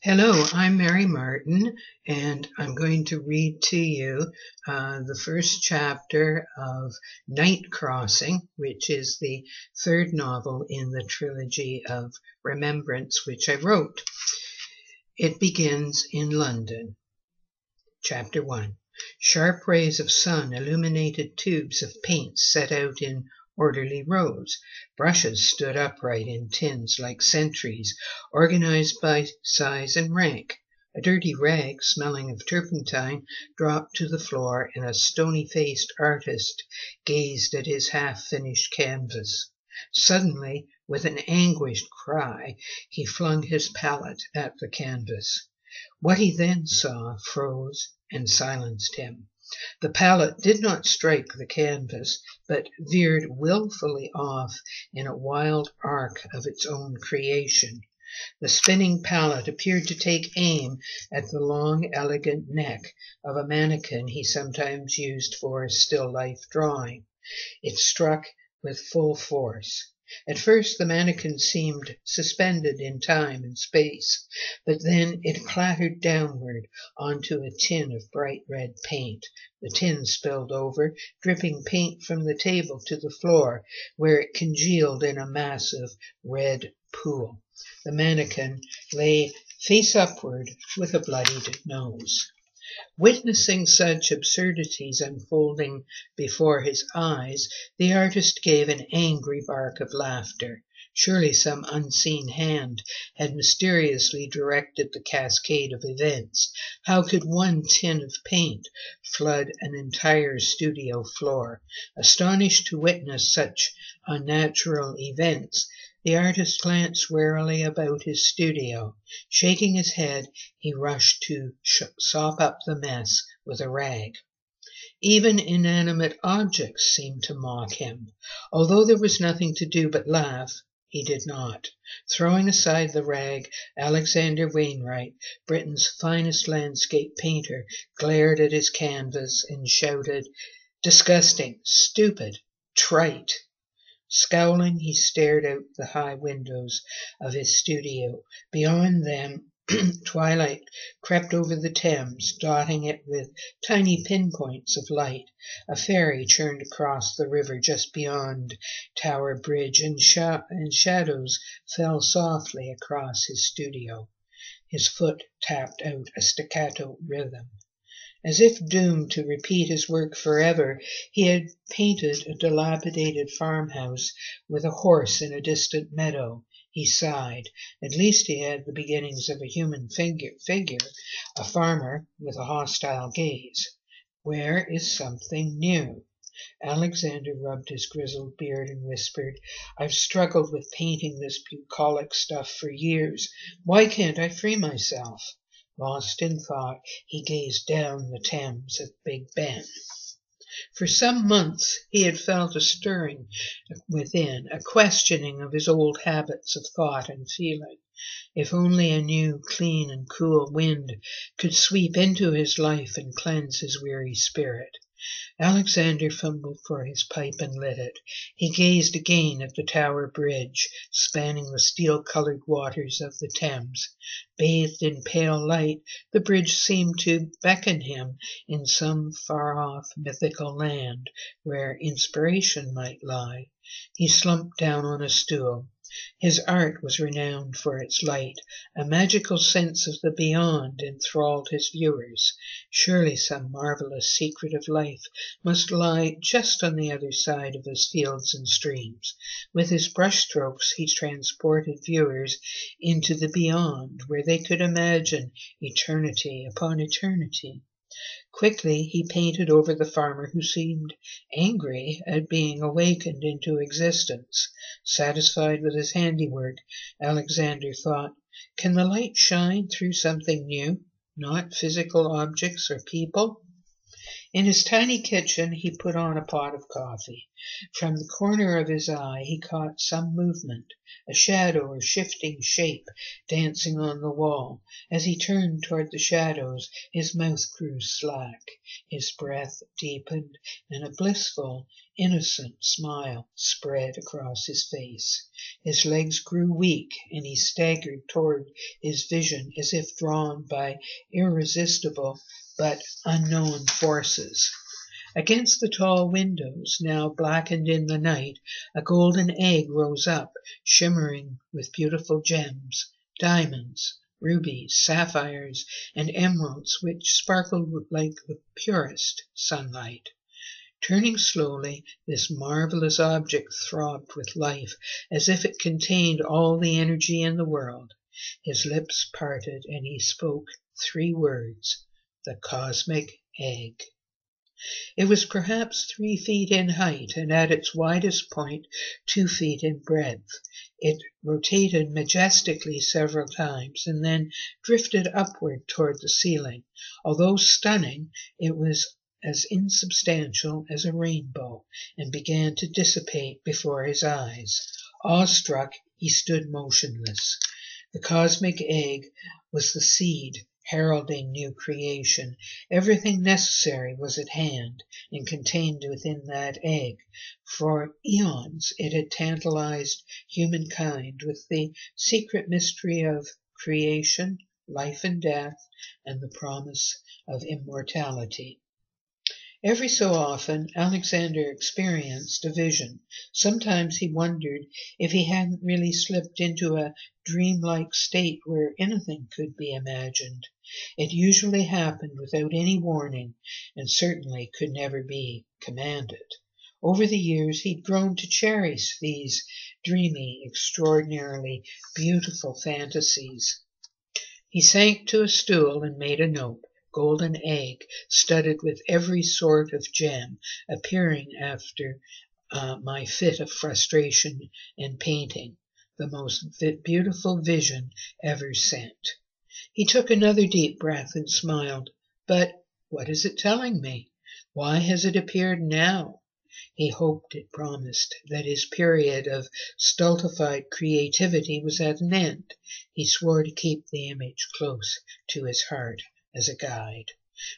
Hello, I'm Mary Martin, and I'm going to read to you the first chapter of Night Crossing, which is the third novel in the Trilogy of Remembrance, which I wrote. It begins in London. Chapter 1. Sharp rays of sun illuminated tubes of paint set out in orderly rows. Brushes stood upright in tins like sentries, organized by size and rank. A dirty rag, smelling of turpentine, dropped to the floor, and a stony-faced artist gazed at his half-finished canvas. Suddenly, with an anguished cry, he flung his palette at the canvas. What he then saw froze and silenced him. The palette did not strike the canvas, but veered wilfully off in a wild arc of its own creation. The spinning palette appeared to take aim at the long, elegant neck of a mannequin he sometimes used for still life drawing. It struck with full force. At first the mannequin seemed suspended in time and space, but then it clattered downward onto a tin of bright red paint. The tin spilled over, dripping paint from the table to the floor, where it congealed in a massive red pool. The mannequin lay face upward with a bloodied nose. Witnessing such absurdities unfolding before his eyes, the artist gave an angry bark of laughter. Surely some unseen hand had mysteriously directed the cascade of events. How could one tin of paint flood an entire studio floor? Astonished to witness such unnatural events, the artist glanced warily about his studio. Shaking his head, he rushed to sop up the mess with a rag. Even inanimate objects seemed to mock him. Although there was nothing to do but laugh, he did not. Throwing aside the rag, Alexander Wainwright, Britain's finest landscape painter, glared at his canvas and shouted, "Disgusting, stupid, trite." Scowling, he stared out the high windows of his studio. Beyond them, twilight crept over the Thames, dotting it with tiny pinpoints of light. A ferry churned across the river just beyond Tower Bridge, and shadows fell softly across his studio. His foot tapped out a staccato rhythm. As if doomed to repeat his work forever, he had painted a dilapidated farmhouse with a horse in a distant meadow. He sighed. At least he had the beginnings of a human figure, a farmer with a hostile gaze. Where is something new? Alexander rubbed his grizzled beard and whispered, "I've struggled with painting this bucolic stuff for years. Why can't I free myself?" Lost in thought, he gazed down the Thames at Big Ben. For some months he had felt a stirring within, a questioning of his old habits of thought and feeling. If only a new, clean and cool wind could sweep into his life and cleanse his weary spirit. Alexander fumbled for his pipe and lit it. He gazed again at the Tower Bridge, spanning the steel-colored waters of the Thames. Bathed in pale light, the bridge seemed to beckon him in some far-off mythical land where inspiration might lie. He slumped down on a stool. His art was renowned for its light. A magical sense of the beyond enthralled his viewers. Surely some marvelous secret of life must lie just on the other side of his fields and streams. With his brushstrokes he transported viewers into the beyond, where they could imagine eternity upon eternity. Quickly he painted over the farmer, who seemed angry at being awakened into existence. Satisfied with his handiwork, Alexander thought, "Can the light shine through something new, not physical objects or people?" In his tiny kitchen he put on a pot of coffee. From the corner of his eye he caught some movement, a shadow or shifting shape dancing on the wall. As he turned toward the shadows, his mouth grew slack, his breath deepened, and a blissful, innocent smile spread across his face. His legs grew weak, and he staggered toward his vision as if drawn by irresistible but unknown forces. Against the tall windows, now blackened in the night, a golden egg rose up, shimmering with beautiful gems, diamonds, rubies, sapphires, and emeralds which sparkled like the purest sunlight. Turning slowly, this marvelous object throbbed with life, as if it contained all the energy in the world. His lips parted, and he spoke 3 words: the cosmic egg. It was perhaps 3 feet in height, and at its widest point 2 feet in breadth. It rotated majestically several times, and then drifted upward toward the ceiling. Although stunning, it was as insubstantial as a rainbow, and began to dissipate before his eyes. Awestruck, he stood motionless. The cosmic egg was the seed heralding new creation. Everything necessary was at hand and contained within that egg. For eons it had tantalized humankind with the secret mystery of creation, life and death, and the promise of immortality. Every so often Alexander experienced a vision. Sometimes he wondered if he hadn't really slipped into a dreamlike state where anything could be imagined. It usually happened without any warning, and certainly could never be commanded. Over the years he'd grown to cherish these dreamy, extraordinarily beautiful fantasies. He sank to a stool and made a note: golden egg, studded with every sort of gem, appearing after my fit of frustration and painting, the most beautiful vision ever sent. He took another deep breath and smiled. But what is it telling me? Why has it appeared now? He hoped it promised that his period of stultified creativity was at an end. He swore to keep the image close to his heart as a guide.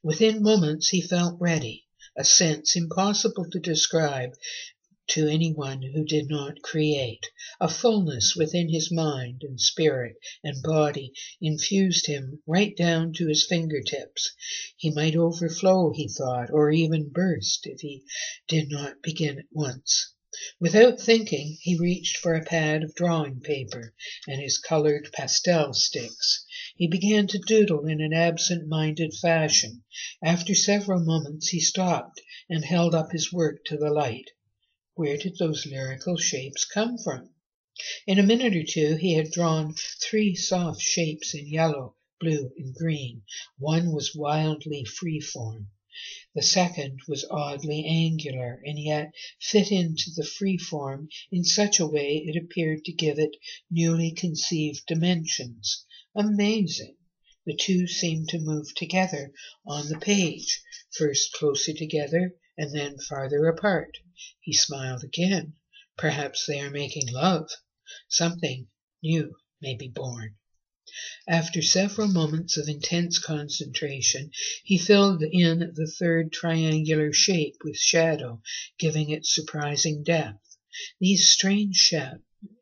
Within moments he felt ready, a sense impossible to describe to anyone who did not create. A fullness within his mind and spirit and body infused him right down to his fingertips. He might overflow, he thought, or even burst if he did not begin at once. Without thinking, he reached for a pad of drawing paper and his colored pastel sticks. He began to doodle in an absent-minded fashion. After several moments he stopped and held up his work to the light. Where did those lyrical shapes come from? In a minute or two he had drawn 3 soft shapes in yellow, blue, and green. One was wildly free-form. The second was oddly angular, and yet fit into the free form in such a way it appeared to give it newly conceived dimensions. Amazing! The 2 seemed to move together on the page, first closer together and then farther apart. He smiled again. Perhaps they are making love. Something new may be born. After several moments of intense concentration, he filled in the 3rd triangular shape with shadow, giving it surprising depth. These strange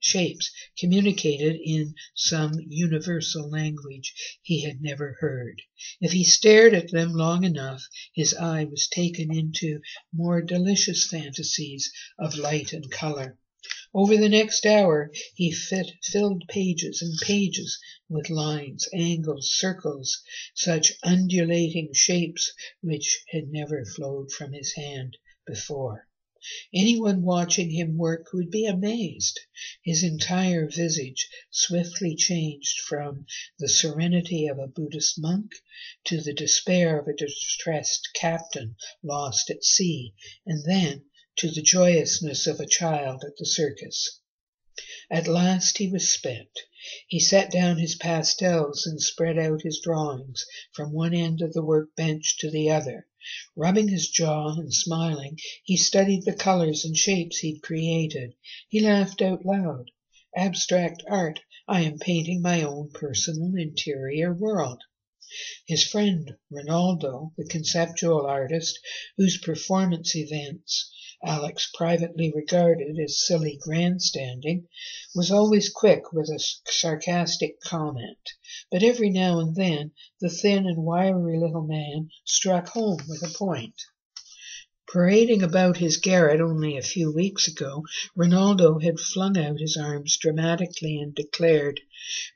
shapes communicated in some universal language he had never heard. If he stared at them long enough, his eye was taken into more delicious fantasies of light and color. Over the next hour he filled pages and pages with lines, angles, circles, such undulating shapes which had never flowed from his hand before. Anyone watching him work would be amazed. His entire visage swiftly changed from the serenity of a Buddhist monk to the despair of a distressed captain lost at sea, and then to the joyousness of a child at the circus. At last he was spent. He set down his pastels and spread out his drawings from one end of the workbench to the other. Rubbing his jaw and smiling, he studied the colors and shapes he'd created. He laughed out loud. Abstract art, I am painting my own personal interior world. His friend Ronaldo, the conceptual artist whose performance events Alex privately regarded as silly grandstanding, was always quick with a sarcastic comment, but every now and then the thin and wiry little man struck home with a point. Parading about his garret only a few weeks ago, Ronaldo had flung out his arms dramatically and declared,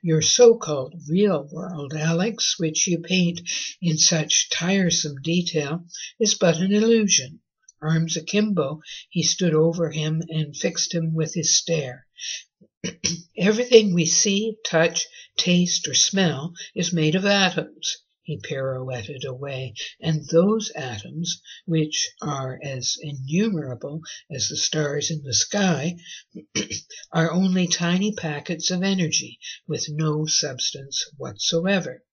"Your so-called real world, Alex, which you paint in such tiresome detail, is but an illusion." Arms akimbo, he stood over him and fixed him with his stare. "Everything we see, touch, taste, or smell is made of atoms," he pirouetted away, "and those atoms, which are as innumerable as the stars in the sky, are only tiny packets of energy with no substance whatsoever."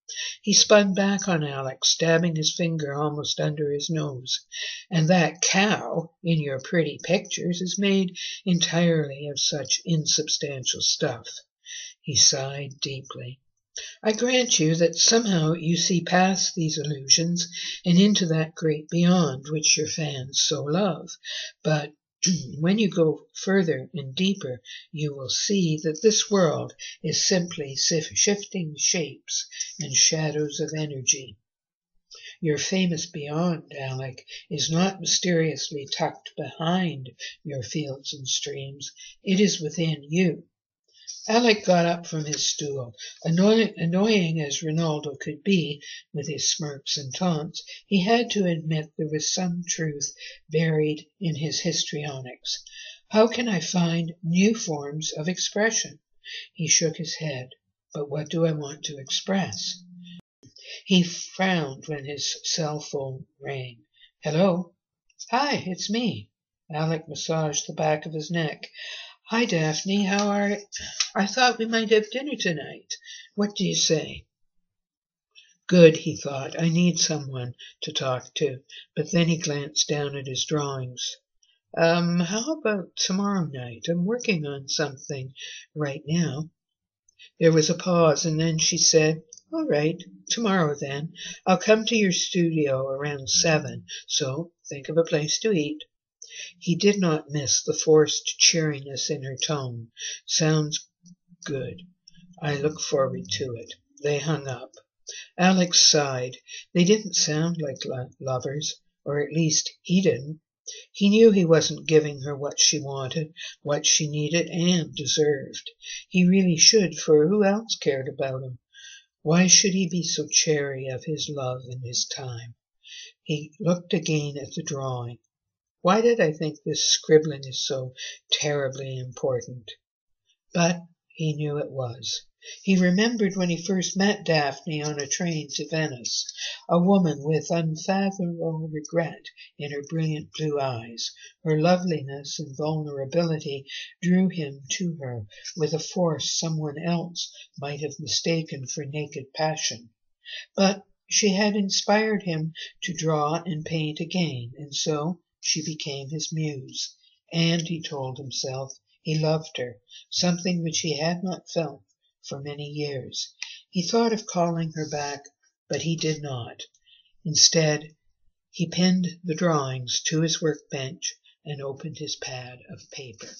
He spun back on Alex, stabbing his finger almost under his nose. "And that cow in your pretty pictures is made entirely of such insubstantial stuff." He sighed deeply. "I grant you that somehow you see past these illusions and into that great beyond which your fans so love. But when you go further and deeper, you will see that this world is simply shifting shapes and shadows of energy. Your famous beyond, Alec, is not mysteriously tucked behind your fields and streams. It is within you." Alec got up from his stool. Annoying as Ronaldo could be, with his smirks and taunts, he had to admit there was some truth buried in his histrionics. "How can I find new forms of expression?" He shook his head. "But what do I want to express?" He frowned when his cell phone rang. "Hello?" "Hi, it's me." Alec massaged the back of his neck. "Hi, Daphne, how are you? I thought we might have dinner tonight. What do you say?" Good, he thought. I need someone to talk to. But then he glanced down at his drawings. How about tomorrow night? I'm working on something right now." There was a pause, and then she said, "All right, tomorrow then. I'll come to your studio around 7, so think of a place to eat." He did not miss the forced cheeriness in her tone. "Sounds good. I look forward to it." They hung up. Alex sighed. They didn't sound like lovers, or at least he didn't. He knew he wasn't giving her what she wanted, what she needed and deserved. He really should, for who else cared about him? Why should he be so chary of his love and his time? He looked again at the drawing. Why did I think this scribbling is so terribly important? But he knew it was. He remembered when he first met Daphne on a train to Venice, a woman with unfathomable regret in her brilliant blue eyes. Her loveliness and vulnerability drew him to her with a force someone else might have mistaken for naked passion. But she had inspired him to draw and paint again, and so she became his muse. And, he told himself, he loved her, something which he had not felt for many years. He thought of calling her back, but he did not. Instead, he pinned the drawings to his workbench and opened his pad of paper.